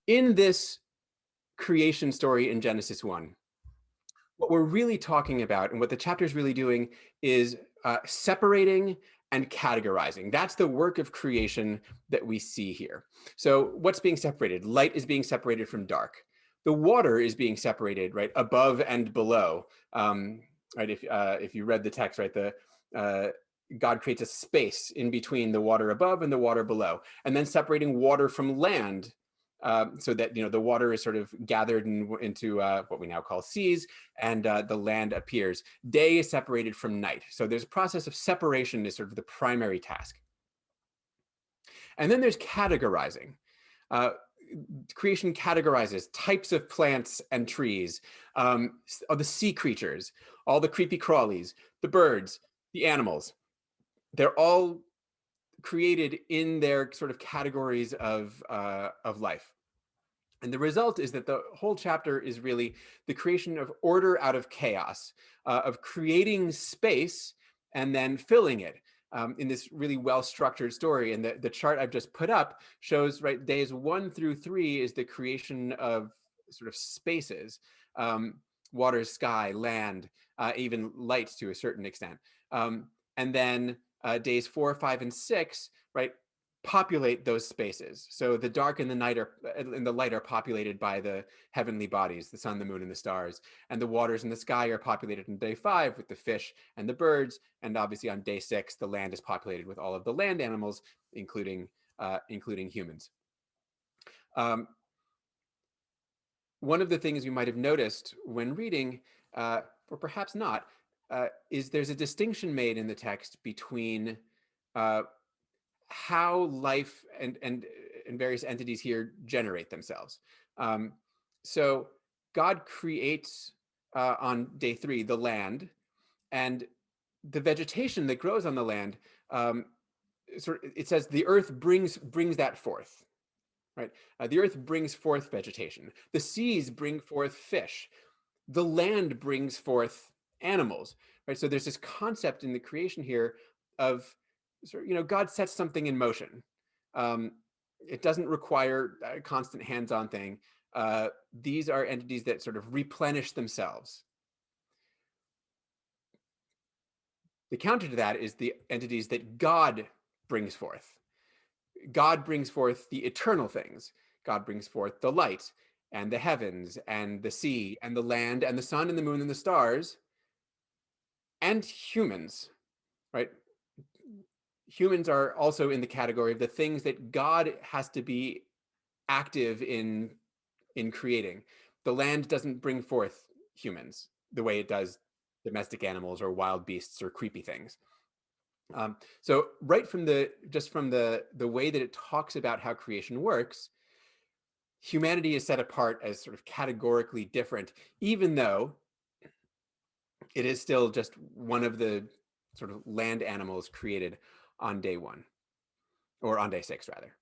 In this creation story in Genesis 1, what we're really talking about and what the chapter is really doing is separating and categorizing. That's the work of creation that we see here. So what's being separated? Light is being separated from dark. The water is being separated, right, above and below. Right, if you read the text, right, uh, God creates a space in between the water above and the water below, and then separating water from land, so that the water is sort of gathered into what we now call seas, and the land appears. Day is separated from night. So there's a process of separation is sort of the primary task. And then there's categorizing. Uh, Creation categorizes types of plants and trees, the sea creatures, all the creepy crawlies, the birds, the animals. They're all created in their sort of categories of life. And the result is that the whole chapter is really the creation of order out of chaos, of creating space and then filling it, in this really well-structured story. And the chart I've just put up shows, right, days 1 through 3 is the creation of sort of spaces, water, sky, land, even light to a certain extent. And then days 4, 5, and 6, right, populate those spaces. So the dark and the night and the light are populated by the heavenly bodies, the sun, the moon, and the stars. And the waters in the sky are populated in day 5 with the fish and the birds. And obviously on day 6, the land is populated with all of the land animals, including humans. Um, One of the things you might have noticed when reading, or perhaps not, is there's a distinction made in the text between uh, how life and various entities here generate themselves. Um, so God creates, on day 3, the land, and the vegetation that grows on the land. It says the earth brings that forth, right? The earth brings forth vegetation. The seas bring forth fish. The land brings forth animals, right? So there's this concept in the creation here of God sets something in motion. Um, it doesn't require a constant hands-on thing. These are entities that sort of replenish themselves. The counter to that is the entities that God brings forth. God brings forth the eternal things. God brings forth the light and the heavens and the sea and the land and the sun and the moon and the stars, and humans, right? Humans are also in the category of the things that God has to be active in creating. The land doesn't bring forth humans the way it does domestic animals or wild beasts or creepy things. So right from the way that it talks about how creation works, humanity is set apart as sort of categorically different, even though it is still just one of the sort of land animals created on day 1, or on day 6 rather.